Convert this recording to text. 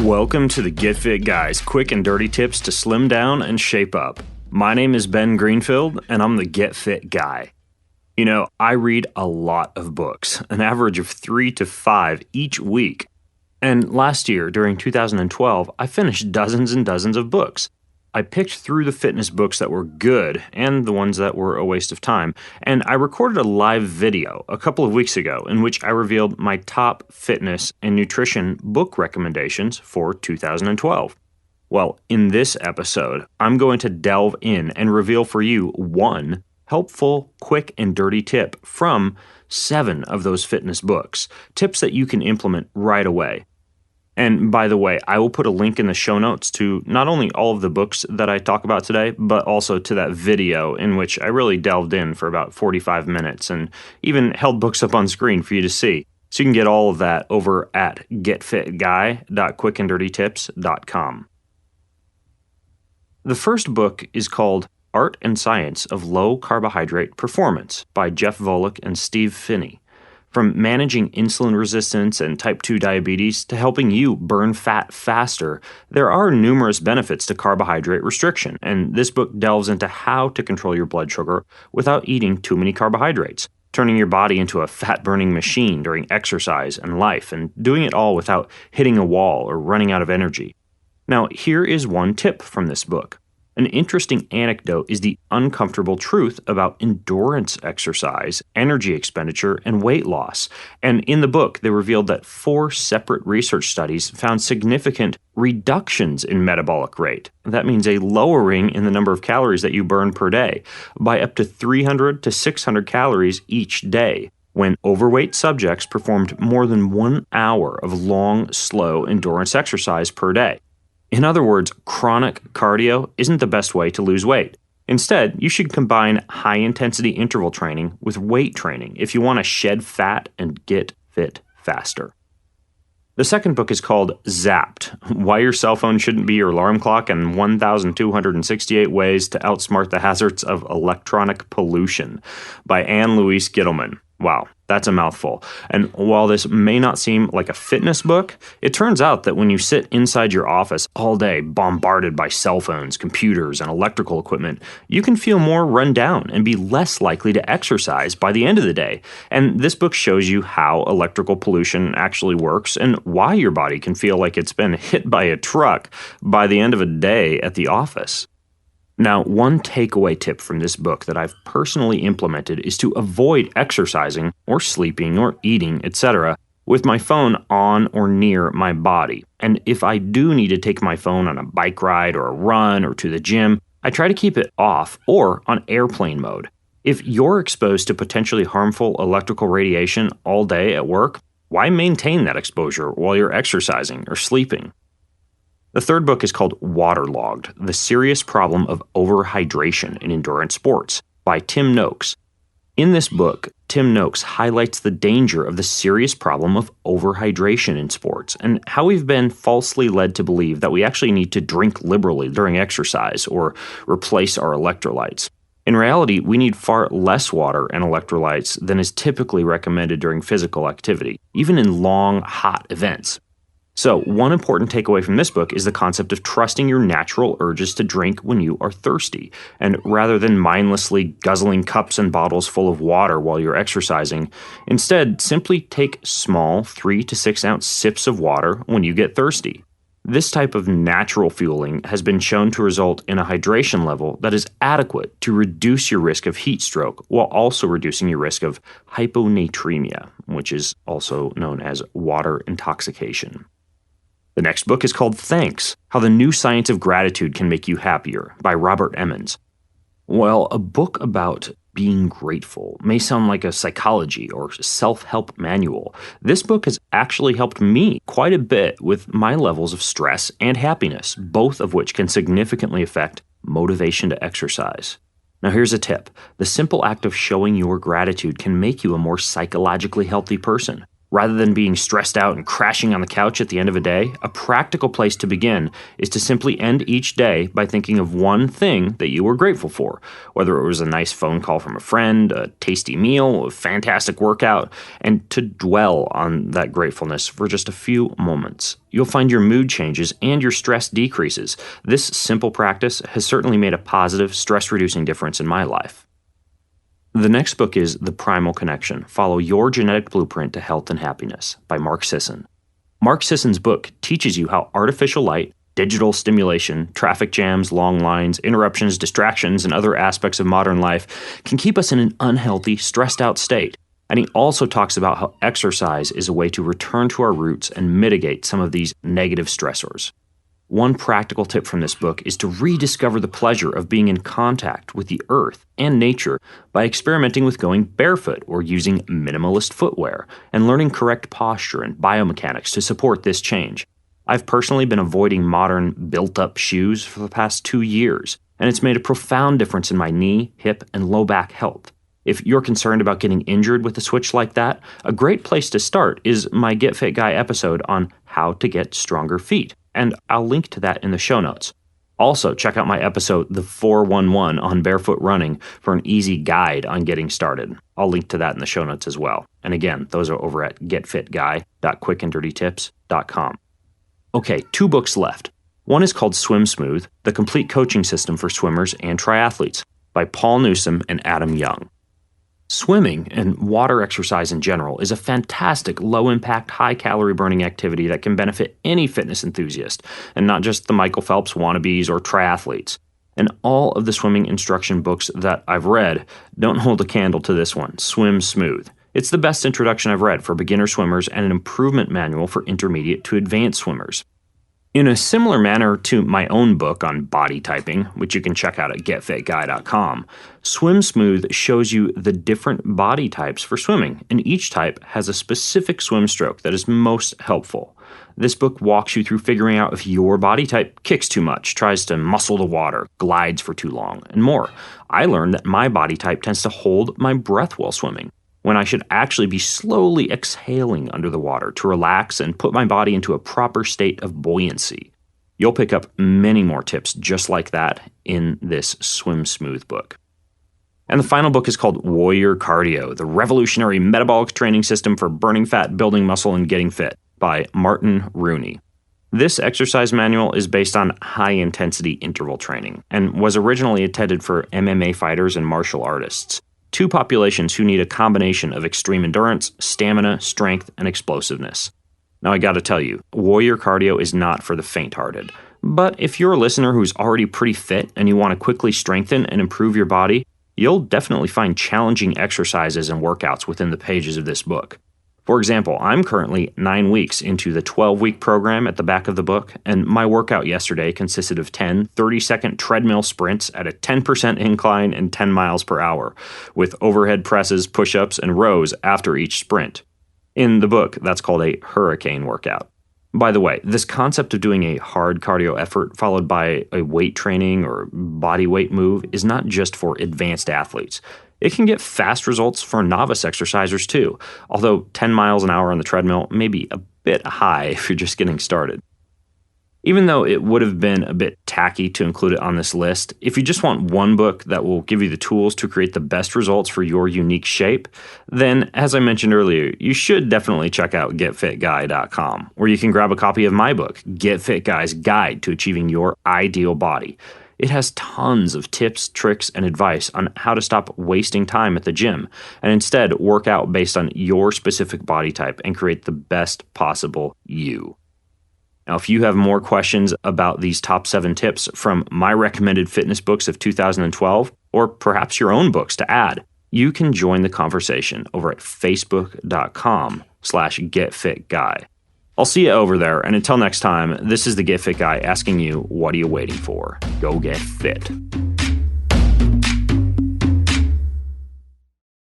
Welcome to the Get Fit Guys, quick and dirty tips to slim down and shape up. My name is Ben Greenfield, and I'm the Get Fit Guy. You know, I read a lot of books, an average of 3 to 5 each week. And last year, during 2012, I finished dozens and dozens of books. I picked through the fitness books that were good and the ones that were a waste of time, and I recorded a live video a couple of weeks ago in which I revealed my top fitness and nutrition book recommendations for 2012. Well, in this episode, I'm going to delve in and reveal for you one helpful, quick, and dirty tip from 7 of those fitness books, tips that you can implement right away. And by the way, I will put a link in the show notes to not only all of the books that I talk about today, but also to that video in which I really delved in for about 45 minutes and even held books up on screen for you to see. So you can get all of that over at getfitguy.quickanddirtytips.com. The first book is called Art and Science of Low Carbohydrate Performance by Jeff Volek and Steve Phinney. From managing insulin resistance and type 2 diabetes to helping you burn fat faster, there are numerous benefits to carbohydrate restriction, and this book delves into how to control your blood sugar without eating too many carbohydrates, turning your body into a fat-burning machine during exercise and life, and doing it all without hitting a wall or running out of energy. Now, here is one tip from this book. An interesting anecdote is the uncomfortable truth about endurance exercise, energy expenditure, and weight loss. And in the book, they revealed that 4 separate research studies found significant reductions in metabolic rate. That means a lowering in the number of calories that you burn per day by up to 300 to 600 calories each day when overweight subjects performed more than 1 hour of long, slow endurance exercise per day. In other words, chronic cardio isn't the best way to lose weight. Instead, you should combine high-intensity interval training with weight training if you want to shed fat and get fit faster. The second book is called Zapped: Why Your Cell Phone Shouldn't Be Your Alarm Clock and 1,268 Ways to Outsmart the Hazards of Electronic Pollution by Anne Louise Gittleman. Wow, that's a mouthful. And while this may not seem like a fitness book, it turns out that when you sit inside your office all day bombarded by cell phones, computers, and electrical equipment, you can feel more run down and be less likely to exercise by the end of the day. And this book shows you how electrical pollution actually works and why your body can feel like it's been hit by a truck by the end of a day at the office. Now, one takeaway tip from this book that I've personally implemented is to avoid exercising or sleeping or eating, etc., with my phone on or near my body. And if I do need to take my phone on a bike ride or a run or to the gym, I try to keep it off or on airplane mode. If you're exposed to potentially harmful electrical radiation all day at work, why maintain that exposure while you're exercising or sleeping? The third book is called Waterlogged: The Serious Problem of Overhydration in Endurance Sports by Tim Noakes. In this book, Tim Noakes highlights the danger of the serious problem of overhydration in sports and how we've been falsely led to believe that we actually need to drink liberally during exercise or replace our electrolytes. In reality, we need far less water and electrolytes than is typically recommended during physical activity, even in long, hot events. So, one important takeaway from this book is the concept of trusting your natural urges to drink when you are thirsty. And rather than mindlessly guzzling cups and bottles full of water while you're exercising, instead simply take small 3 to 6 ounce sips of water when you get thirsty. This type of natural fueling has been shown to result in a hydration level that is adequate to reduce your risk of heat stroke while also reducing your risk of hyponatremia, which is also known as water intoxication. The next book is called Thanks: How the New Science of Gratitude Can Make You Happier by Robert Emmons. Well, a book about being grateful may sound like a psychology or self-help manual. This book has actually helped me quite a bit with my levels of stress and happiness, both of which can significantly affect motivation to exercise. Now here's a tip. The simple act of showing your gratitude can make you a more psychologically healthy person. Rather than being stressed out and crashing on the couch at the end of a day, a practical place to begin is to simply end each day by thinking of one thing that you were grateful for, whether it was a nice phone call from a friend, a tasty meal, a fantastic workout, and to dwell on that gratefulness for just a few moments. You'll find your mood changes and your stress decreases. This simple practice has certainly made a positive, stress-reducing difference in my life. The next book is The Primal Connection: Follow Your Genetic Blueprint to Health and Happiness by Mark Sisson. Mark Sisson's book teaches you how artificial light, digital stimulation, traffic jams, long lines, interruptions, distractions, and other aspects of modern life can keep us in an unhealthy, stressed out state. And he also talks about how exercise is a way to return to our roots and mitigate some of these negative stressors. One practical tip from this book is to rediscover the pleasure of being in contact with the earth and nature by experimenting with going barefoot or using minimalist footwear and learning correct posture and biomechanics to support this change. I've personally been avoiding modern, built-up shoes for the past 2 years, and it's made a profound difference in my knee, hip, and low back health. If you're concerned about getting injured with a switch like that, a great place to start is my Get Fit Guy episode on how to get stronger feet, and I'll link to that in the show notes. Also, check out my episode, The 411 on barefoot running, for an easy guide on getting started. I'll link to that in the show notes as well. And again, those are over at getfitguy.quickanddirtytips.com. Okay, 2 books left. One is called Swim Smooth: The Complete Coaching System for Swimmers and Triathletes by Paul Newsome and Adam Young. Swimming, and water exercise in general, is a fantastic low-impact, high-calorie burning activity that can benefit any fitness enthusiast, and not just the Michael Phelps wannabes or triathletes. And all of the swimming instruction books that I've read don't hold a candle to this one, Swim Smooth. It's the best introduction I've read for beginner swimmers and an improvement manual for intermediate to advanced swimmers. In a similar manner to my own book on body typing, which you can check out at getfitguy.com, Swim Smooth shows you the different body types for swimming, and each type has a specific swim stroke that is most helpful. This book walks you through figuring out if your body type kicks too much, tries to muscle the water, glides for too long, and more. I learned that my body type tends to hold my breath while swimming, when I should actually be slowly exhaling under the water to relax and put my body into a proper state of buoyancy. You'll pick up many more tips just like that in this Swim Smooth book. And the final book is called Warrior Cardio: The Revolutionary Metabolic Training System for Burning Fat, Building Muscle, and Getting Fit by Martin Rooney. This exercise manual is based on high-intensity interval training and was originally intended for MMA fighters and martial artists, 2 populations who need a combination of extreme endurance, stamina, strength, and explosiveness. Now I gotta tell you, Warrior Cardio is not for the faint-hearted. But if you're a listener who's already pretty fit and you want to quickly strengthen and improve your body, you'll definitely find challenging exercises and workouts within the pages of this book. For example, I'm currently 9 weeks into the 12-week program at the back of the book, and my workout yesterday consisted of 10 30-second treadmill sprints at a 10% incline and 10 miles per hour, with overhead presses, push-ups, and rows after each sprint. In the book, that's called a hurricane workout. By the way, this concept of doing a hard cardio effort followed by a weight training or body weight move is not just for advanced athletes. It can get fast results for novice exercisers too, although 10 miles an hour on the treadmill may be a bit high if you're just getting started. Even though it would have been a bit tacky to include it on this list, if you just want one book that will give you the tools to create the best results for your unique shape, then, as I mentioned earlier, you should definitely check out getfitguy.com, where you can grab a copy of my book, Get Fit Guy's Guide to Achieving Your Ideal Body. It has tons of tips, tricks, and advice on how to stop wasting time at the gym and instead work out based on your specific body type and create the best possible you. Now, if you have more questions about these top 7 tips from my recommended fitness books of 2012, or perhaps your own books to add, you can join the conversation over at facebook.com/getfitguy. I'll see you over there, and until next time, this is the Get Fit Guy asking you, what are you waiting for? Go get fit.